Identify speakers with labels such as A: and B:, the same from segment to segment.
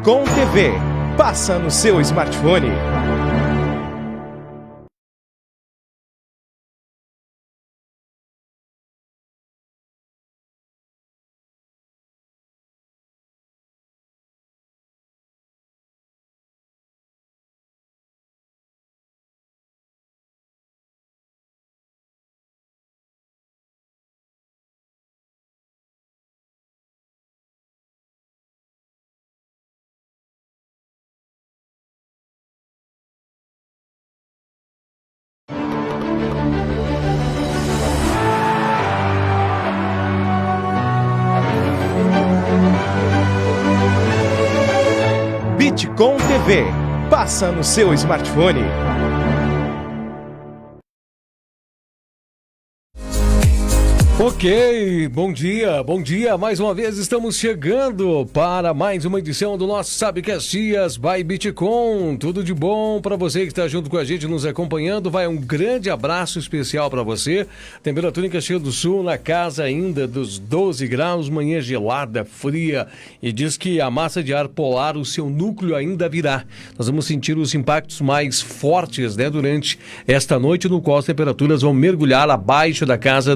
A: Bitcom TV. Passa no seu smartphone. Bitcom TV. Passa no seu smartphone.
B: Ok, bom dia, mais uma vez estamos chegando para mais uma edição do nosso Sabe Caxias by Bitcom. Tudo de bom para você que está junto com a gente, nos acompanhando. Vai um grande abraço especial para você. Temperatura em Caxias do Sul na casa ainda dos 12 graus, manhã gelada, fria, e diz que a massa de ar polar, o seu núcleo ainda virá. Nós vamos sentir os impactos mais fortes, durante esta noite, no qual as temperaturas vão mergulhar abaixo da casa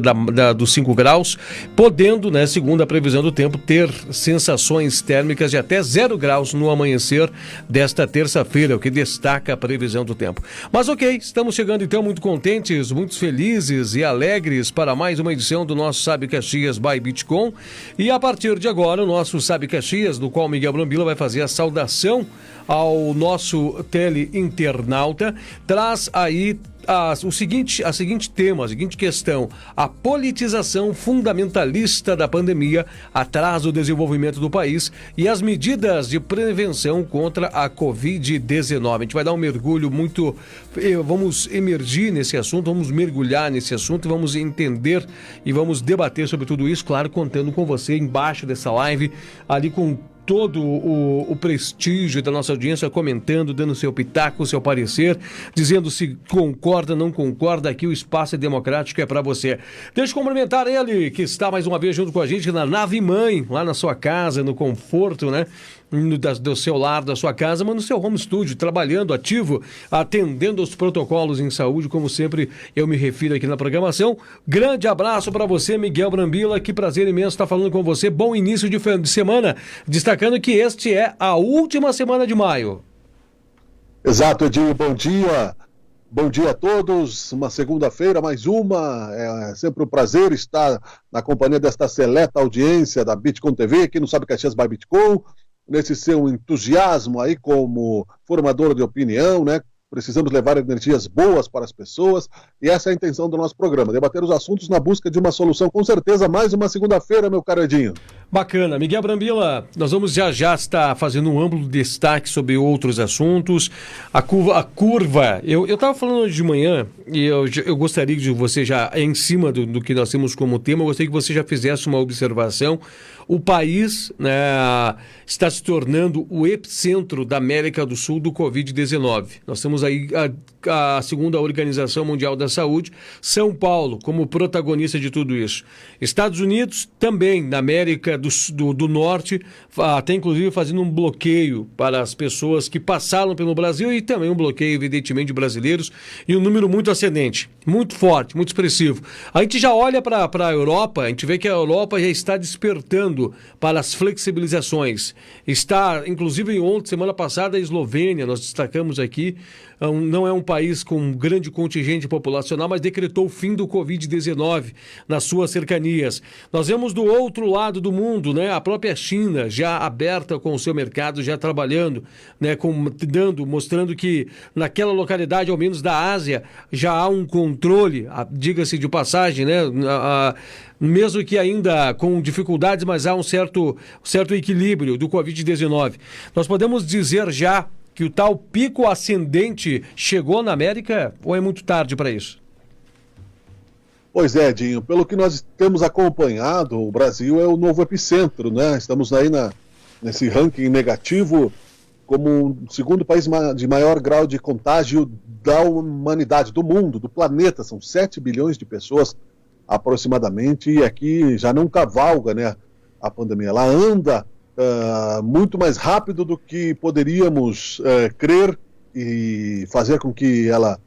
B: dos 5 graus, podendo, segundo a previsão do tempo, ter sensações térmicas de até 0 graus no amanhecer desta terça-feira, o que destaca a previsão do tempo. Mas ok, estamos chegando então muito contentes, muito felizes e alegres para mais uma edição do nosso Sabe Caxias by Bitcom. E a partir de agora, o nosso Sabe Caxias, do qual Miguel Brambila vai fazer a saudação ao nosso teleinternauta, traz aí a seguinte questão: a politização fundamentalista da pandemia atrasa o desenvolvimento do país e as medidas de prevenção contra a Covid-19. A gente vai dar um mergulho vamos emergir nesse assunto, vamos mergulhar nesse assunto, vamos entender e vamos debater sobre tudo isso, claro, contando com você embaixo dessa live, ali com todo o prestígio da nossa audiência, comentando, dando seu pitaco, seu parecer, dizendo se concorda, não concorda. Aqui o espaço é democrático, é para você. Deixa eu cumprimentar ele, que está mais uma vez junto com a gente na nave mãe, lá na sua casa, no conforto, do seu lar, da sua casa, mas no seu home studio, trabalhando, ativo, atendendo aos protocolos em saúde, como sempre eu me refiro aqui na programação. Grande abraço para você, Miguel Brambila, que prazer imenso estar falando com você. Bom início de semana, destacando que este é a última semana de maio.
C: Exato, Edinho, bom dia. Bom dia a todos, uma segunda-feira, mais uma. É sempre um prazer estar na companhia desta seleta audiência da Bitcom TV, aqui no Sabe Caxias by Bitcom, nesse seu entusiasmo aí como formador de opinião, Precisamos levar energias boas para as pessoas e essa é a intenção do nosso programa, debater os assuntos na busca de uma solução. Com certeza, mais uma segunda-feira, meu caro Edinho.
B: Bacana. Miguel Brambila, nós vamos já estar fazendo um amplo destaque sobre outros assuntos. A curva, eu estava falando hoje de manhã e eu gostaria de você já, em cima do que nós temos como tema, eu gostaria que você já fizesse uma observação. O país está se tornando o epicentro da América do Sul do Covid-19. Nós temos aí a segunda Organização Mundial da Saúde, São Paulo, como protagonista de tudo isso. Estados Unidos também, na América do Norte, até inclusive fazendo um bloqueio para as pessoas que passaram pelo Brasil e também um bloqueio, evidentemente, de brasileiros, e um número muito ascendente, muito forte, muito expressivo. A gente já olha para a Europa, a gente vê que a Europa já está despertando para as flexibilizações. Está, inclusive, ontem, semana passada, a Eslovênia, nós destacamos aqui, não é um país com um grande contingente populacional, mas decretou o fim do Covid-19 nas suas cercanias. Nós vemos do outro lado do mundo, a própria China já aberta com o seu mercado, já trabalhando, mostrando que naquela localidade, ao menos da Ásia, já há um controle, diga-se de passagem, mesmo que ainda com dificuldades, mas há um certo equilíbrio do Covid-19. Nós podemos dizer já que o tal pico ascendente chegou na América ou é muito tarde para isso?
C: Pois é, Edinho, pelo que nós temos acompanhado, o Brasil é o novo epicentro, Estamos aí nesse ranking negativo como o segundo país de maior grau de contágio da humanidade, do mundo, do planeta. São 7 bilhões de pessoas aproximadamente, e aqui já não cavalga, a pandemia. Ela anda muito mais rápido do que poderíamos crer e fazer com que ela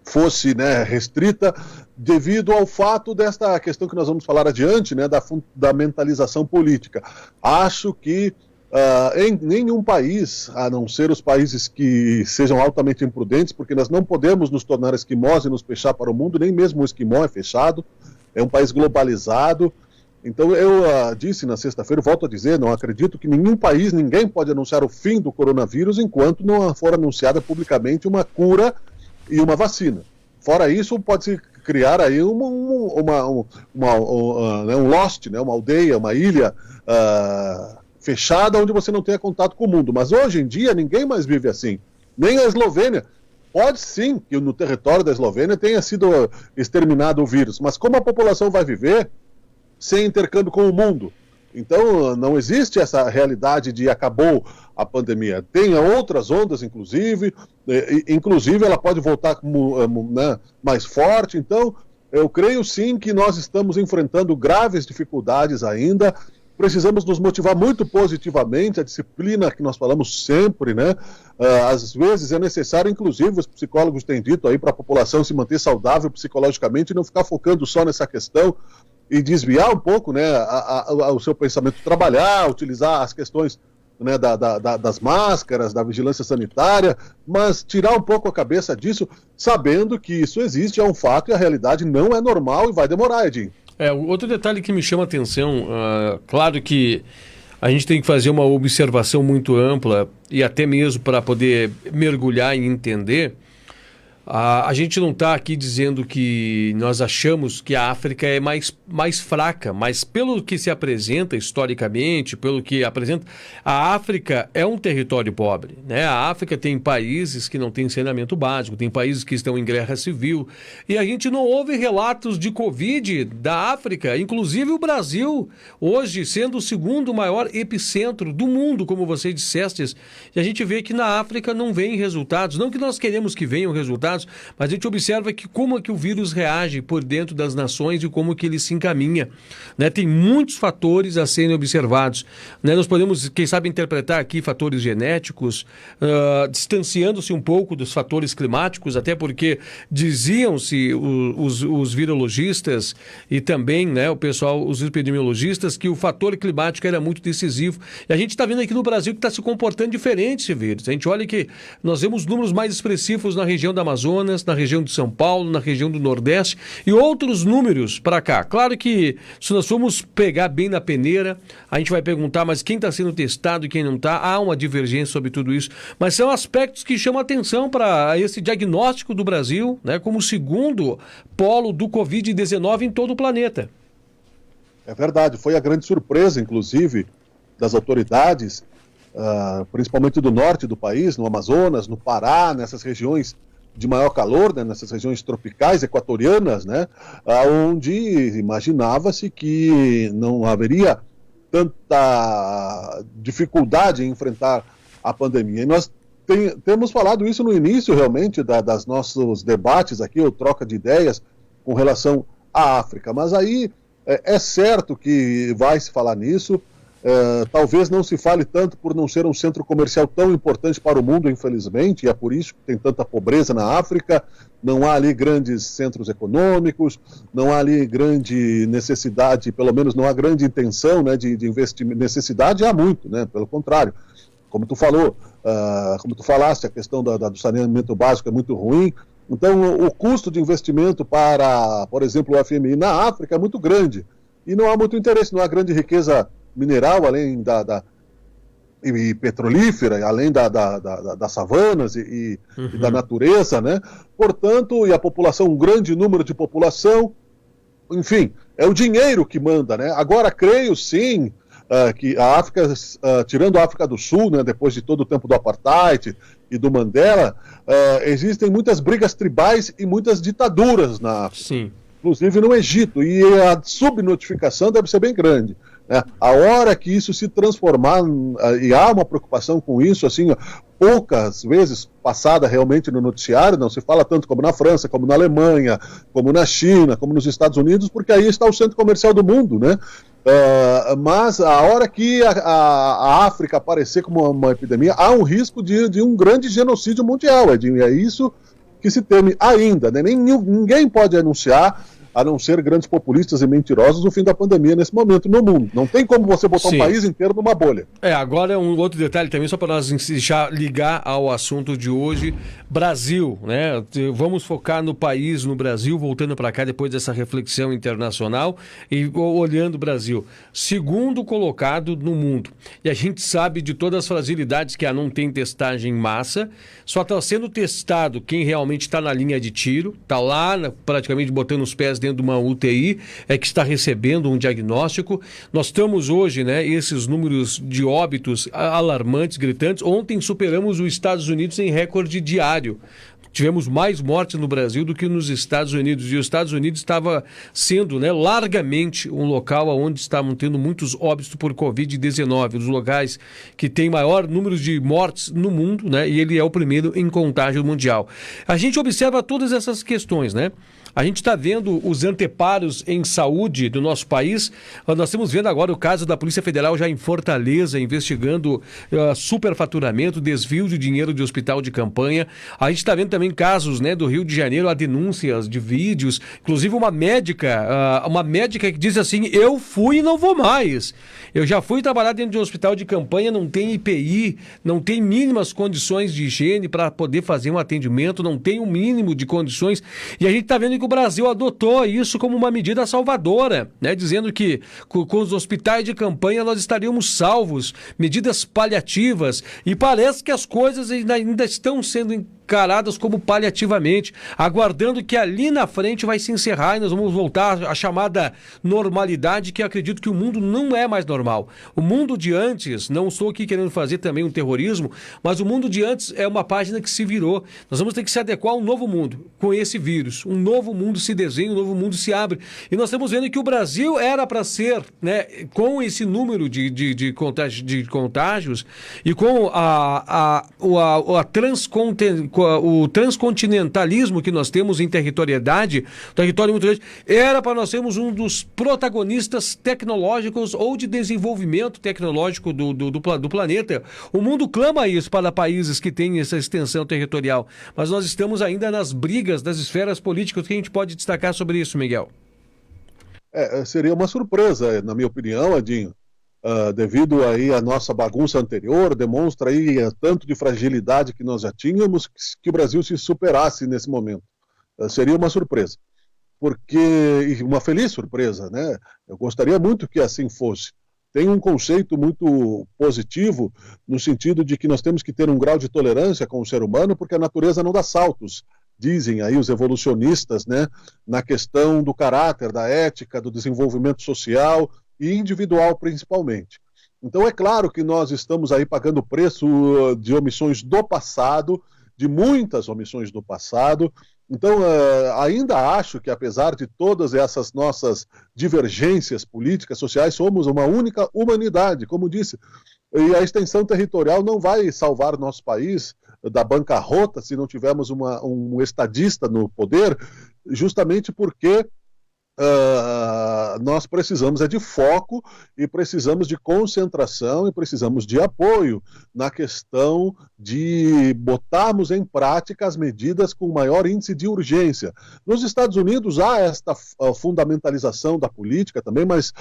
C: fosse, né, restrita, devido ao fato desta questão que nós vamos falar adiante, né, da fundamentalização política. Acho que em nenhum país, a não ser os países que sejam altamente imprudentes, porque nós não podemos nos tornar esquimós e nos fechar para o mundo, nem mesmo o esquimó é fechado, é um país globalizado. Então eu disse na sexta-feira, volto a dizer, não acredito que nenhum país, ninguém pode anunciar o fim do coronavírus enquanto não for anunciada publicamente uma cura e uma vacina. Fora isso, pode-se criar aí um lost, né, uma aldeia, uma ilha fechada onde você não tenha contato com o mundo. Mas hoje em dia ninguém mais vive assim. Nem a Eslovênia. Pode sim que no território da Eslovênia tenha sido exterminado o vírus, mas como a população vai viver sem intercâmbio com o mundo? Então não existe essa realidade de acabou a pandemia. Tem outras ondas, inclusive ela pode voltar mais forte. Então eu creio sim que nós estamos enfrentando graves dificuldades ainda. Precisamos nos motivar muito positivamente, a disciplina que nós falamos sempre, né? Às vezes é necessário, inclusive os psicólogos têm dito aí para a população se manter saudável psicologicamente e não ficar focando só nessa questão e desviar um pouco, né, o seu pensamento, trabalhar, utilizar as questões, né, das máscaras, da vigilância sanitária, mas tirar um pouco a cabeça disso, sabendo que isso existe, é um fato e a realidade não é normal e vai demorar, Edinho.
B: Outro detalhe que me chama a atenção, claro que a gente tem que fazer uma observação muito ampla e até mesmo para poder mergulhar e entender. A gente não está aqui dizendo que nós achamos que a África é mais fraca, mas pelo que se apresenta historicamente, pelo que apresenta, a África é um território pobre, né? A África tem países que não têm saneamento básico, tem países que estão em guerra civil, e a gente não ouve relatos de Covid da África, inclusive o Brasil, hoje sendo o segundo maior epicentro do mundo, como você disseste, e a gente vê que na África não vem resultados, não que nós queremos que venham resultados, mas a gente observa que como é que o vírus reage por dentro das nações e como que ele se encaminha, né? Tem muitos fatores a serem observados, né? Nós podemos, quem sabe, interpretar aqui fatores genéticos, distanciando-se um pouco dos fatores climáticos, até porque diziam-se os virologistas e também, né, o pessoal, os epidemiologistas, que o fator climático era muito decisivo. E a gente está vendo aqui no Brasil que está se comportando diferente esse vírus. A gente olha que nós vemos números mais expressivos na região da Amazônia, na região de São Paulo, na região do Nordeste e outros números para cá. Claro que se nós formos pegar bem na peneira, a gente vai perguntar, mas quem está sendo testado e quem não está? Há uma divergência sobre tudo isso, mas são aspectos que chamam atenção para esse diagnóstico do Brasil, né, como o segundo polo do Covid-19 em todo o planeta.
C: É verdade, foi a grande surpresa, inclusive, das autoridades, principalmente do norte do país, no Amazonas, no Pará, nessas regiões de maior calor, né, nessas regiões tropicais, equatorianas, né, onde imaginava-se que não haveria tanta dificuldade em enfrentar a pandemia. E nós temos falado isso no início, realmente, das nossos debates aqui, ou troca de ideias com relação à África. Mas aí é certo que vai se falar nisso. Talvez não se fale tanto por não ser um centro comercial tão importante para o mundo, infelizmente, e é por isso que tem tanta pobreza na África. Não há ali grandes centros econômicos, não há ali grande necessidade, pelo menos não há grande intenção, né, de investimento. Necessidade há muito, né, pelo contrário. Como tu falou, como tu falaste, a questão do saneamento básico é muito ruim. Então o custo de investimento para, por exemplo, o FMI na África é muito grande e não há muito interesse, não há grande riqueza mineral, além e petrolífera, além das savanas e da natureza, né? Portanto, e a população, um grande número de população, enfim, é o dinheiro que manda, né? Agora, creio sim que a África, tirando a África do Sul, né, depois de todo o tempo do Apartheid e do Mandela, existem muitas brigas tribais e muitas ditaduras na África.
B: Sim.
C: Inclusive no Egito, e a subnotificação deve ser bem grande. né? A hora que isso se transformar, e há uma preocupação com isso, assim, poucas vezes passada realmente no noticiário, não se fala tanto como na França, como na Alemanha, como na China, como nos Estados Unidos, porque aí está o centro comercial do mundo, né? Mas a hora que a África aparecer como uma epidemia, há um risco de um grande genocídio mundial, Edinho, e é isso que se teme ainda, né? Ninguém pode anunciar, a não ser grandes populistas e mentirosos, o fim da pandemia nesse momento no mundo. Não tem como você botar um país inteiro numa bolha.
B: Agora um outro detalhe também, só para nós deixar ligar ao assunto de hoje, Brasil, né? Vamos focar no país, no Brasil, voltando para cá depois dessa reflexão internacional e olhando o Brasil. Segundo colocado no mundo. E a gente sabe de todas as fragilidades que não tem testagem em massa, só está sendo testado quem realmente está na linha de tiro, está lá praticamente botando os pés dentro de uma UTI, que está recebendo um diagnóstico. Nós estamos hoje, né, esses números de óbitos alarmantes, gritantes. Ontem superamos os Estados Unidos em recorde diário. Tivemos mais mortes no Brasil do que nos Estados Unidos. E os Estados Unidos estava sendo, né, largamente um local onde estavam tendo muitos óbitos por Covid-19, dos locais que tem maior número de mortes no mundo, né? E ele é o primeiro em contágio mundial. A gente observa todas essas questões, né? A gente está vendo os anteparos em saúde do nosso país. Nós estamos vendo agora o caso da Polícia Federal já em Fortaleza, investigando superfaturamento, desvio de dinheiro de hospital de campanha. A gente está vendo também casos, né, do Rio de Janeiro, há denúncias de vídeos. Inclusive uma médica que diz assim: eu fui e não vou mais. Eu já fui trabalhar dentro de um hospital de campanha, não tem IPI, não tem mínimas condições de higiene para poder fazer um atendimento, não tem um mínimo de condições. E a gente está vendo que o Brasil adotou isso como uma medida salvadora, né? Dizendo que com os hospitais de campanha nós estaríamos salvos, medidas paliativas, e parece que as coisas ainda estão sendo encaradas como paliativamente, aguardando que ali na frente vai se encerrar e nós vamos voltar à chamada normalidade, que eu acredito que o mundo não é mais normal. O mundo de antes, não estou aqui querendo fazer também um terrorismo, mas o mundo de antes é uma página que se virou. Nós vamos ter que se adequar a um novo mundo com esse vírus. Um novo mundo se desenha, um novo mundo se abre. E nós estamos vendo que o Brasil era para ser, né, com esse número de contágios e com o transcontinentalismo que nós temos em territorialidade, território muito grande, era para nós sermos um dos protagonistas tecnológicos ou de desenvolvimento tecnológico do planeta. O mundo clama isso para países que têm essa extensão territorial, mas nós estamos ainda nas brigas das esferas políticas. O que a gente pode destacar sobre isso, Miguel?
C: Seria uma surpresa, na minha opinião, Edinho. Devido aí à nossa bagunça anterior, demonstra aí tanto de fragilidade que nós já tínhamos, que o Brasil se superasse nesse momento. Seria uma surpresa, e uma feliz surpresa, né? Eu gostaria muito que assim fosse. Tem um conceito muito positivo, no sentido de que nós temos que ter um grau de tolerância com o ser humano, porque a natureza não dá saltos, dizem aí os evolucionistas, né? Na questão do caráter, da ética, do desenvolvimento social e individual principalmente. Então é claro que nós estamos aí pagando o preço de omissões do passado, de muitas omissões do passado. Então ainda acho que, apesar de todas essas nossas divergências políticas, sociais, somos uma única humanidade, como disse. E a extensão territorial não vai salvar nosso país da bancarrota se não tivermos um estadista no poder, justamente porque nós precisamos de foco e precisamos de concentração e precisamos de apoio na questão de botarmos em prática as medidas com maior índice de urgência. Nos Estados Unidos há esta fundamentalização da política também, mas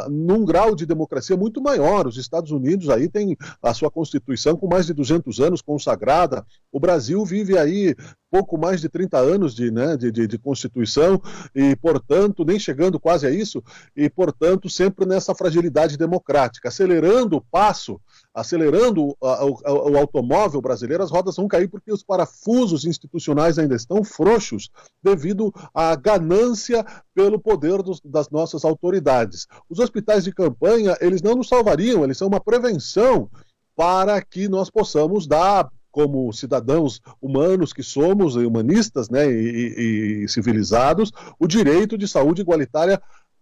C: num grau de democracia muito maior. Os Estados Unidos aí tem a sua Constituição com mais de 200 anos consagrada. O Brasil vive aí pouco mais de 30 anos de Constituição e, portanto, nem chegando quase a isso, e, portanto, sempre nessa fragilidade democrática. Acelerando o passo, acelerando o automóvel brasileiro, as rodas vão cair porque os parafusos institucionais ainda estão frouxos devido à ganância pelo poder das nossas autoridades. Os hospitais de campanha, eles não nos salvariam, eles são uma prevenção para que nós possamos dar, como cidadãos humanos que somos, humanistas, né, e civilizados, o direito de saúde igualitária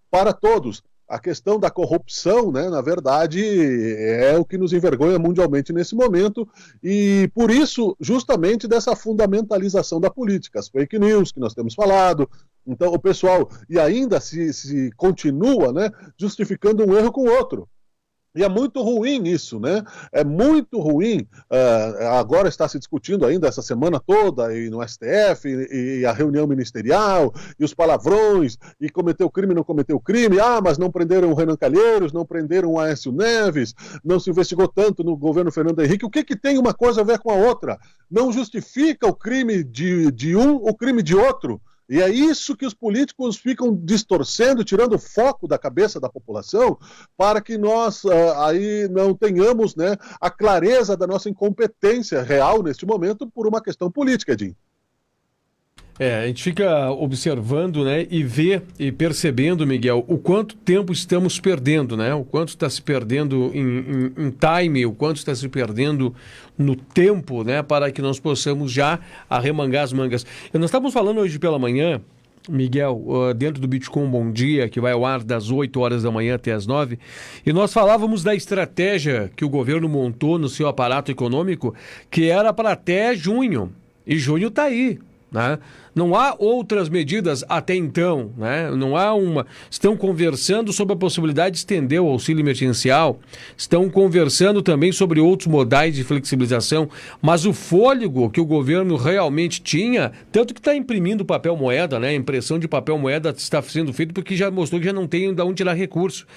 C: para todos. A questão da corrupção, né, na verdade, é o que nos envergonha mundialmente nesse momento, e por isso, justamente dessa fundamentalização da política, as fake news que nós temos falado. Então, o pessoal, e ainda se continua, né, justificando um erro com o outro. E é muito ruim isso, né? É muito ruim. Agora está se discutindo ainda essa semana toda e no STF, e a reunião ministerial, e os palavrões, e cometeu crime, não cometeu crime. Mas não prenderam o Renan Calheiros, não prenderam o Aécio Neves, não se investigou tanto no governo Fernando Henrique. O que tem uma coisa a ver com a outra? Não justifica o crime de um, o crime de outro. E é isso que os políticos ficam distorcendo, tirando o foco da cabeça da população, para que nós aí não tenhamos, né, a clareza da nossa incompetência real neste momento por uma questão política, Edinho.
B: A gente fica observando, né, e vê e percebendo, Miguel, o quanto tempo estamos perdendo, né? O quanto está se perdendo em time, o quanto está se perdendo no tempo, né, para que nós possamos já arremangar as mangas. Nós estávamos falando hoje pela manhã, Miguel, dentro do Bitcoin Bom Dia, que vai ao ar das 8 horas da manhã até as 9, e nós falávamos da estratégia que o governo montou no seu aparato econômico, que era para até junho, e junho está aí. Né? Não há outras medidas até então, né? Não há uma. Estão conversando sobre a possibilidade de estender o auxílio emergencial, estão conversando também sobre outros modais de flexibilização, mas o fôlego que o governo realmente tinha, tanto que está imprimindo papel moeda, né? A impressão de papel moeda está sendo feita porque já mostrou que já não tem de onde tirar recurso.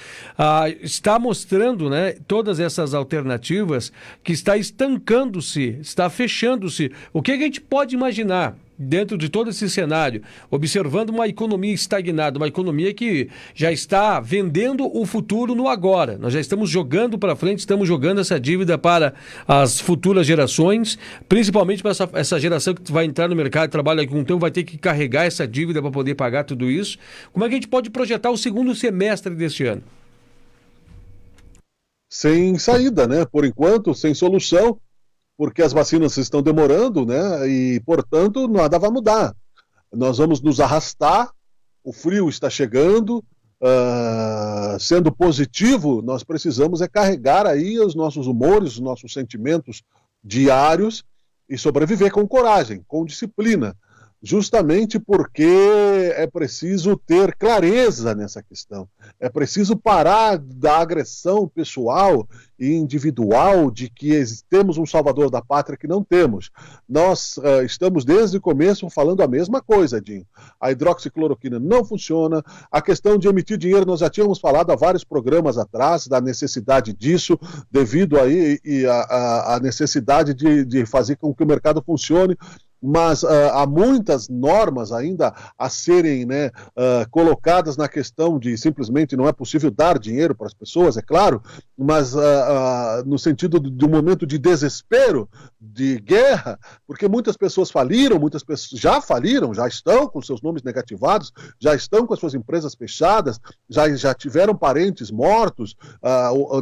B: Está mostrando, né, todas essas alternativas que está estancando-se, está fechando-se. O que a gente pode imaginar dentro de todo esse cenário, observando uma economia estagnada, uma economia que já está vendendo o futuro no agora. Nós já estamos jogando para frente, estamos jogando essa dívida para as futuras gerações, principalmente para essa geração que vai entrar no mercado de trabalho daqui a um tempo, vai ter que carregar essa dívida para poder pagar tudo isso. Como é que a gente pode projetar o segundo semestre deste ano?
C: Sem saída, né? Por enquanto, sem solução, porque as vacinas estão demorando, né? E, portanto, nada vai mudar. Nós vamos nos arrastar, o frio está chegando, sendo positivo, nós precisamos carregar aí os nossos humores, os nossos sentimentos diários e sobreviver com coragem, com disciplina, justamente porque é preciso ter clareza nessa questão. É preciso parar da agressão pessoal e individual de que temos um salvador da pátria que não temos. Nós estamos desde o começo falando a mesma coisa, Dinho. A hidroxicloroquina não funciona. A questão de emitir dinheiro, nós já tínhamos falado há vários programas atrás da necessidade disso, devido aí a necessidade de fazer com que o mercado funcione. Mas há muitas normas ainda a serem, né, colocadas na questão de simplesmente não é possível dar dinheiro para as pessoas, é claro, mas no sentido de um momento de desespero, de guerra, porque muitas pessoas faliram, muitas pessoas já faliram, já estão com seus nomes negativados, já estão com as suas empresas fechadas, já tiveram parentes mortos,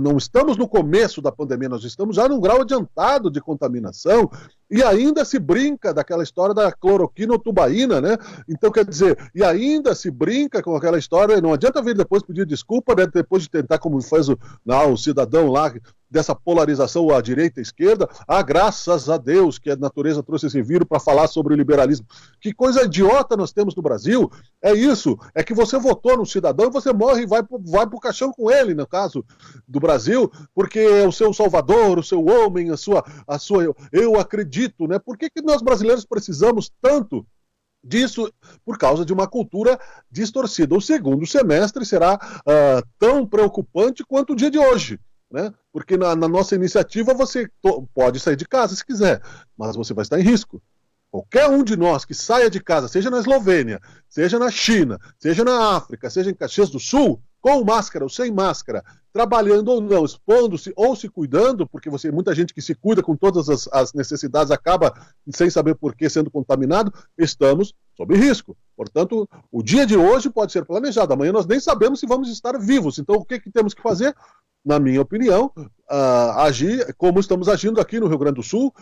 C: não estamos no começo da pandemia, nós estamos já num grau adiantado de contaminação, e ainda se brinca daquela história da cloroquina ou tubaína, né? Então, quer dizer, e ainda se brinca com aquela história, não adianta vir depois pedir desculpa, né? Depois de tentar, como faz o cidadão lá, dessa polarização à direita e à esquerda, graças a Deus que a natureza trouxe esse vírus para falar sobre o liberalismo. Que coisa idiota nós temos no Brasil, é isso, é que você votou no cidadão e você morre e vai pro caixão com ele, no caso do Brasil, porque é o seu salvador, o seu homem, a sua eu acredito, né? Por que nós brasileiros precisamos tanto disso? Por causa de uma cultura distorcida. O segundo semestre será tão preocupante quanto o dia de hoje, né? Porque na nossa iniciativa você pode sair de casa se quiser, mas você vai estar em risco. Qualquer um de nós que saia de casa, seja na Eslovênia, seja na China, seja na África, seja em Caxias do Sul, com máscara ou sem máscara, trabalhando ou não, expondo-se ou se cuidando, porque muita gente que se cuida com todas as necessidades acaba, sem saber por que, sendo contaminado, estamos sob risco. Portanto, o dia de hoje pode ser planejado, amanhã nós nem sabemos se vamos estar vivos. Então, o que temos que fazer? Na minha opinião, agir como estamos agindo aqui no Rio Grande do Sul,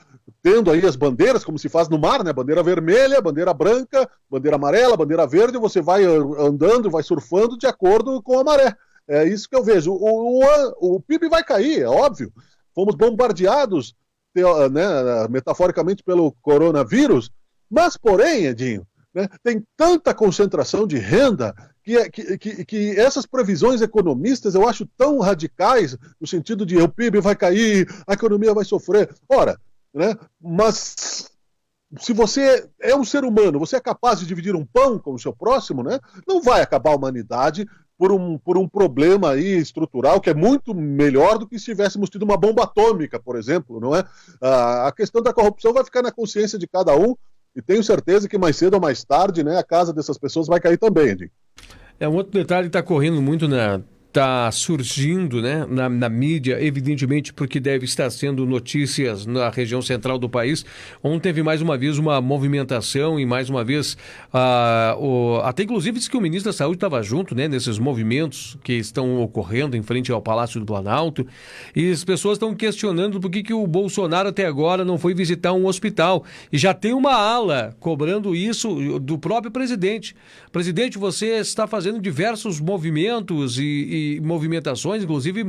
C: tendo aí as bandeiras, como se faz no mar, né? Bandeira vermelha, bandeira branca, bandeira amarela, bandeira verde, você vai andando, vai surfando de acordo com a maré. É isso que eu vejo. O PIB vai cair, é óbvio. Fomos bombardeados, né, metaforicamente, pelo coronavírus, mas, porém, Edinho, né, tem tanta concentração de renda que essas previsões economistas eu acho tão radicais, no sentido de o PIB vai cair, a economia vai sofrer. Ora, né, mas se você é um ser humano, você é capaz de dividir um pão com o seu próximo, né, não vai acabar a humanidade por um problema aí estrutural que é muito melhor do que se tivéssemos tido uma bomba atômica, por exemplo, não é? A questão da corrupção vai ficar na consciência de cada um, e tenho certeza que mais cedo ou mais tarde, né, a casa dessas pessoas vai cair também, Edinho.
B: Um outro detalhe que está correndo muito está surgindo, né, na mídia, evidentemente porque deve estar sendo notícias na região central do país. Ontem teve mais uma vez uma movimentação e mais uma vez, até inclusive disse que o ministro da Saúde estava junto, né, nesses movimentos que estão ocorrendo em frente ao Palácio do Planalto, e as pessoas estão questionando por que o Bolsonaro até agora não foi visitar um hospital, e já tem uma ala cobrando isso do próprio presidente. Presidente, você está fazendo diversos movimentos e movimentações, inclusive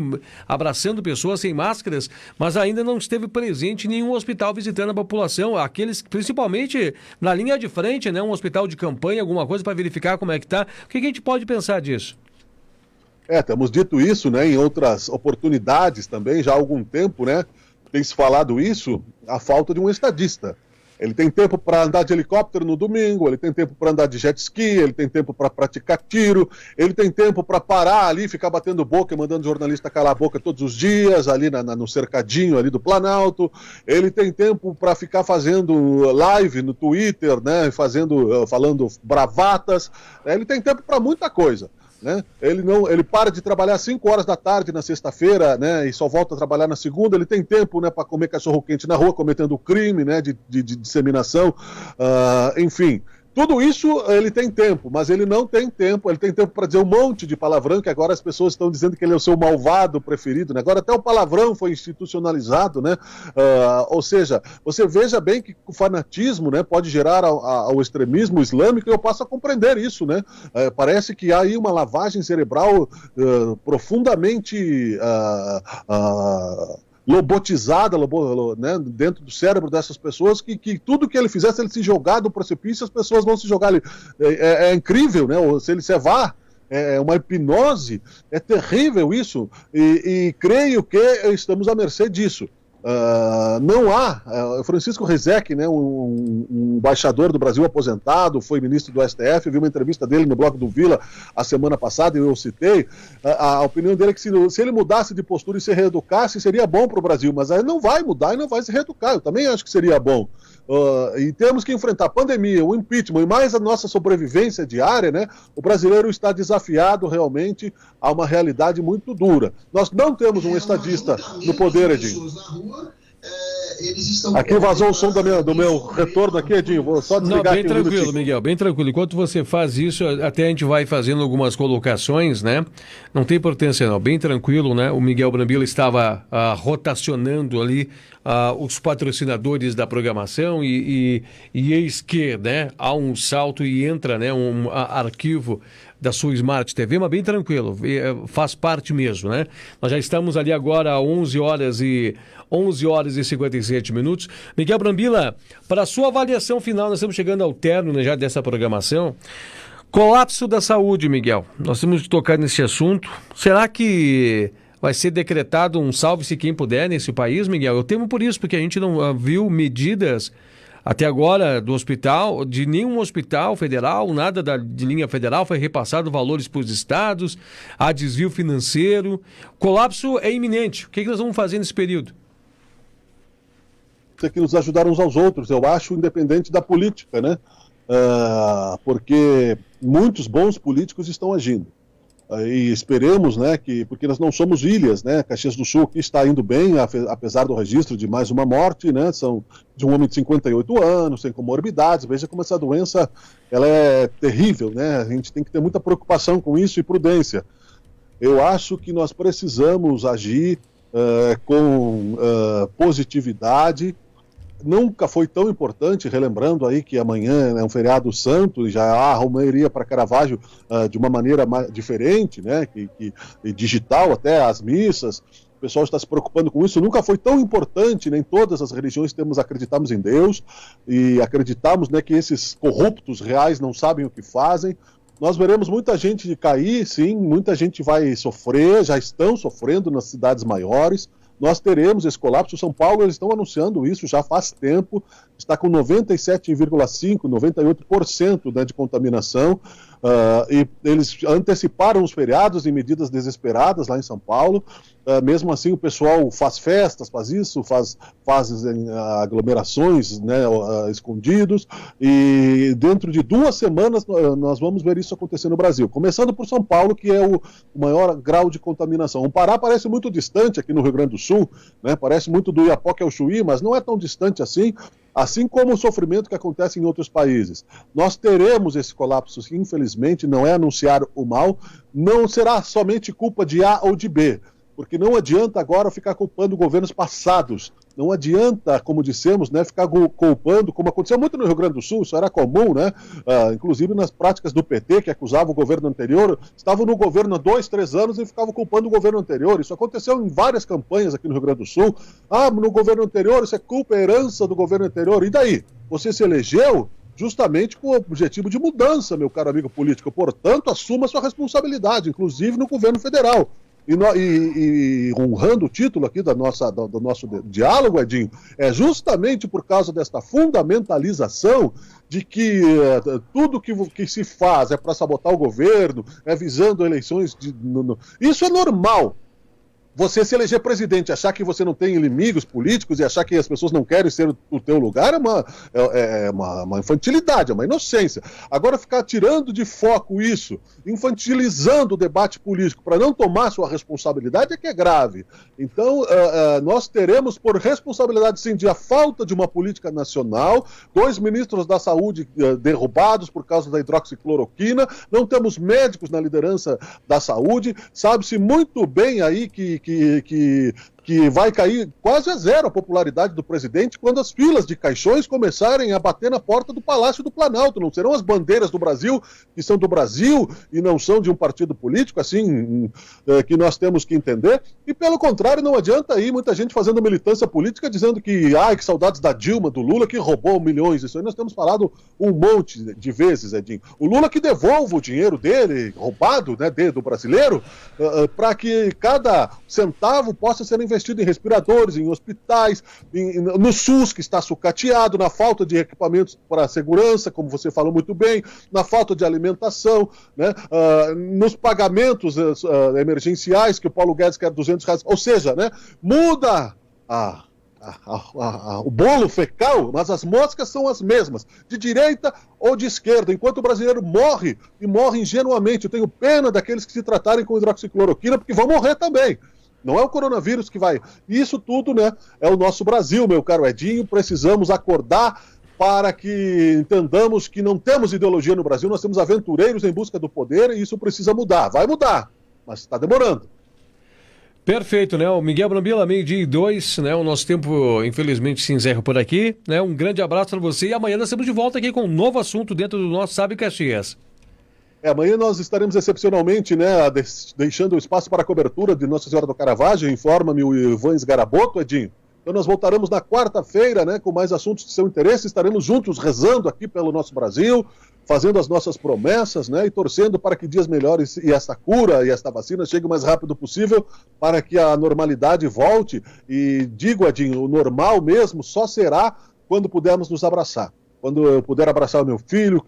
B: abraçando pessoas sem máscaras, mas ainda não esteve presente em nenhum hospital visitando a população, aqueles principalmente na linha de frente, né, um hospital de campanha, alguma coisa para verificar como é que está. O que a gente pode pensar disso?
C: Temos dito isso, né, em outras oportunidades também, já há algum tempo, né, tem se falado isso, a falta de um estadista. Ele tem tempo para andar de helicóptero no domingo, ele tem tempo para andar de jet ski, ele tem tempo para praticar tiro, ele tem tempo para parar ali, ficar batendo boca e mandando jornalista calar a boca todos os dias, ali no cercadinho ali do Planalto. Ele tem tempo para ficar fazendo live no Twitter, né, falando bravatas. Ele tem tempo para muita coisa. Né? Ele para de trabalhar às 5 horas da tarde na sexta-feira, né, e só volta a trabalhar na segunda. Ele tem tempo, né, para comer cachorro-quente na rua, cometendo crime, né, de disseminação, enfim. Tudo isso ele tem tempo, mas ele não tem tempo. Ele tem tempo para dizer um monte de palavrão, que agora as pessoas estão dizendo que ele é o seu malvado preferido, né? Agora até o palavrão foi institucionalizado, né? Ou seja, você veja bem que o fanatismo, né, pode gerar ao extremismo islâmico, e eu passo a compreender isso, né? Parece que há aí uma lavagem cerebral profundamente lobotizada, né, dentro do cérebro dessas pessoas, que tudo que ele fizesse, ele se jogar do precipício, as pessoas vão se jogar ali. É incrível, né? Se ele cevar, é uma hipnose, é terrível isso, e creio que estamos à mercê disso. Não há, Francisco Rezec, né, um embaixador do Brasil aposentado, foi ministro do STF, vi uma entrevista dele no Bloco do Vila a semana passada, e eu citei, a opinião dele é que se ele mudasse de postura e se reeducasse, seria bom para o Brasil, mas aí não vai mudar e não vai se reeducar. Eu também acho que seria bom. E temos que enfrentar a pandemia, o impeachment e mais a nossa sobrevivência diária, né? O brasileiro está desafiado realmente a uma realidade muito dura. Nós não temos um estadista no poder, Edinho. Aqui vazou o som do meu retorno aqui, Edinho. Vou só desligar.
B: Não, bem
C: aqui
B: tranquilo, Miguel, bem tranquilo. Enquanto você faz isso, até a gente vai fazendo algumas colocações, né? Não tem importância não, bem tranquilo, né? O Miguel Brambila estava rotacionando ali os patrocinadores da programação e eis que, né, há um salto e entra, né, um arquivo da sua Smart TV, mas bem tranquilo, faz parte mesmo, né? Nós já estamos ali agora a 11 horas e 57 minutos. Miguel Brambila, para a sua avaliação final, nós estamos chegando ao término, né, já dessa programação. Colapso da saúde, Miguel. Nós temos que tocar nesse assunto. Será que vai ser decretado um salve-se quem puder nesse país, Miguel? Eu temo por isso, porque a gente não viu medidas até agora do hospital, de nenhum hospital federal, nada de linha federal, foi repassado valores para os estados, há desvio financeiro. Colapso é iminente. O que nós vamos fazer nesse período?
C: Tem que nos ajudar uns aos outros, eu acho, independente da política, né? Porque muitos bons políticos estão agindo. E esperemos, né, porque nós não somos ilhas, né? Caxias do Sul aqui está indo bem, apesar do registro de mais uma morte, né? São de um homem de 58 anos, sem comorbidades. Veja como essa doença, ela é terrível, né? A gente tem que ter muita preocupação com isso e prudência. Eu acho que nós precisamos agir com positividade, nunca foi tão importante, relembrando aí que amanhã é um feriado santo e já há a romaria para Caravaggio de uma maneira diferente, né, que digital até, as missas, o pessoal está se preocupando com isso. Nunca foi tão importante, nem todas as religiões acreditamos em Deus e acreditamos, né, que esses corruptos reais não sabem o que fazem. Nós veremos muita gente cair, sim, muita gente vai sofrer, já estão sofrendo nas cidades maiores. Nós teremos esse colapso. São Paulo, eles estão anunciando isso já faz tempo, está com 97,5%, 98%, né, de contaminação, e eles anteciparam os feriados em medidas desesperadas lá em São Paulo. Mesmo assim, o pessoal faz festas, faz isso, faz aglomerações, né, escondidos, e dentro de 2 semanas nós vamos ver isso acontecer no Brasil. Começando por São Paulo, que é o maior grau de contaminação. O Pará parece muito distante aqui no Rio Grande do Sul, né, parece muito do Iapoque ao Chuí, mas não é tão distante assim como o sofrimento que acontece em outros países. Nós teremos esse colapso, infelizmente, não é anunciar o mal, não será somente culpa de A ou de B, porque não adianta agora ficar culpando governos passados, não adianta, como dissemos, né, ficar culpando, como aconteceu muito no Rio Grande do Sul, isso era comum, né, inclusive nas práticas do PT, que acusava o governo anterior, estavam no governo há 2, 3 anos e ficavam culpando o governo anterior. Isso aconteceu em várias campanhas aqui no Rio Grande do Sul. No governo anterior, isso é culpa, herança do governo anterior. E daí? Você se elegeu justamente com o objetivo de mudança, meu caro amigo político, portanto, assuma sua responsabilidade, inclusive no governo federal. E honrando o título aqui do nosso diálogo, Edinho, é justamente por causa desta fundamentalização de que tudo que se faz é para sabotar o governo, é visando eleições. Isso é normal. Você se eleger presidente, achar que você não tem inimigos políticos e achar que as pessoas não querem ser o teu lugar é uma infantilidade, é uma inocência. Agora, ficar tirando de foco isso, infantilizando o debate político para não tomar sua responsabilidade é que é grave. Então, nós teremos, por responsabilidade, sim, de a falta de uma política nacional, 2 ministros da saúde derrubados por causa da hidroxicloroquina, não temos médicos na liderança da saúde, sabe-se muito bem aí que vai cair quase a zero a popularidade do presidente quando as filas de caixões começarem a bater na porta do Palácio do Planalto. Não serão as bandeiras do Brasil, que são do Brasil e não são de um partido político, assim, que nós temos que entender. E, pelo contrário, não adianta aí muita gente fazendo militância política dizendo que saudades da Dilma, do Lula, que roubou milhões. Isso aí nós temos falado um monte de vezes, Edinho. O Lula que devolva o dinheiro dele, roubado, né, do brasileiro, para que cada centavo possa ser investido em respiradores, em hospitais, no SUS, que está sucateado, na falta de equipamentos para segurança, como você falou muito bem, na falta de alimentação, né, nos pagamentos emergenciais, que o Paulo Guedes quer R$200. Ou seja, né, muda o bolo fecal, mas as moscas são as mesmas, de direita ou de esquerda, enquanto o brasileiro morre, e morre ingenuamente. Eu tenho pena daqueles que se tratarem com hidroxicloroquina, porque vão morrer também. Não é o coronavírus que vai. Isso tudo, né, é o nosso Brasil, meu caro Edinho. Precisamos acordar para que entendamos que não temos ideologia no Brasil, nós temos aventureiros em busca do poder e isso precisa mudar. Vai mudar, mas está demorando.
B: Perfeito, né? O Miguel Brambila, 12:02, né? O nosso tempo, infelizmente, se encerra por aqui, né? Um grande abraço para você e amanhã nós estamos de volta aqui com um novo assunto dentro do nosso Sabe Caxias.
C: Amanhã nós estaremos excepcionalmente, né, deixando o espaço para a cobertura de Nossa Senhora do Caravaggio, informa-me o Ivan Esgaraboto, Edinho. Então nós voltaremos na quarta-feira, né, com mais assuntos de seu interesse, estaremos juntos rezando aqui pelo nosso Brasil, fazendo as nossas promessas, né, e torcendo para que dias melhores e essa cura e esta vacina chegue o mais rápido possível para que a normalidade volte. E digo, Edinho, o normal mesmo só será quando pudermos nos abraçar. Quando eu puder abraçar o meu filho,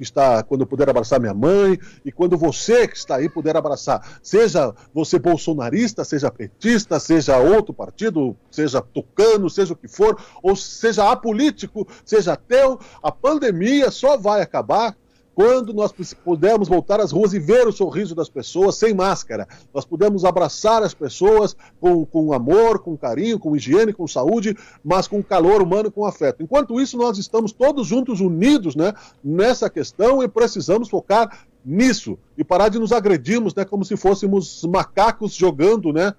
C: quando eu puder abraçar minha mãe, e quando você que está aí puder abraçar, seja você bolsonarista, seja petista, seja outro partido, seja tucano, seja o que for, ou seja apolítico, seja ateu, a pandemia só vai acabar quando nós pudermos voltar às ruas e ver o sorriso das pessoas sem máscara. Nós pudermos abraçar as pessoas com amor, com carinho, com higiene, com saúde, mas com calor humano e com afeto. Enquanto isso, nós estamos todos juntos, unidos, né, nessa questão e precisamos focar nisso e parar de nos agredirmos, né, como se fôssemos macacos jogando, né,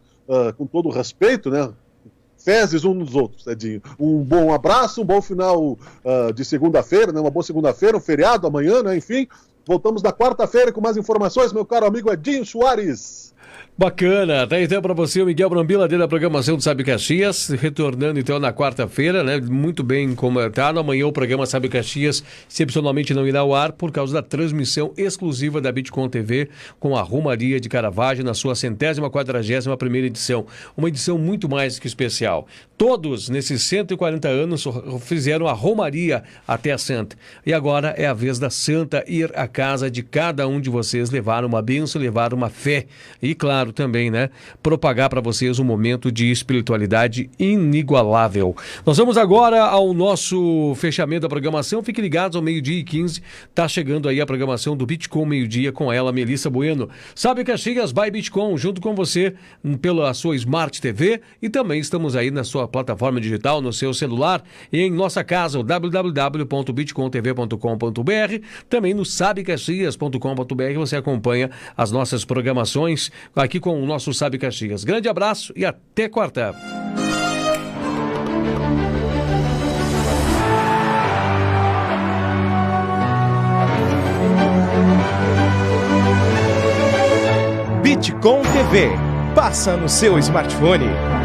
C: com todo respeito, né, fezes uns nos outros, Edinho. Um bom abraço, um bom final de segunda-feira, né? Uma boa segunda-feira, um feriado amanhã, né? Enfim, voltamos na quarta-feira com mais informações, meu caro amigo Edinho Soares.
B: Bacana, até então para você o Miguel Brambila dentro da programação do Sabe Caxias, retornando então na quarta-feira, né? Muito bem comentado. Amanhã o programa Sabe Caxias excepcionalmente não irá ao ar por causa da transmissão exclusiva da Bitcom TV com a Romaria de Caravaggio na sua 141ª edição. Uma edição muito mais que especial. Todos nesses 140 anos fizeram a Romaria até a Santa. E agora é a vez da Santa ir à casa de cada um de vocês, levar uma bênção, levar uma fé. E claro, também, né? Propagar para vocês um momento de espiritualidade inigualável. Nós vamos agora ao nosso fechamento da programação. Fiquem ligados, ao 12h15. Tá chegando aí a programação do Bitcom meio-dia com ela, Melissa Bueno. Sabe Caxias by Bitcom, junto com você pela sua Smart TV e também estamos aí na sua plataforma digital, no seu celular e em nossa casa, o www.bitcomtv.com.br, também no sabecaxias.com.br você acompanha as nossas programações aqui com o nosso Sabe Caxias. Grande abraço e até quarta.
A: Bitcom TV. Passa no seu smartphone.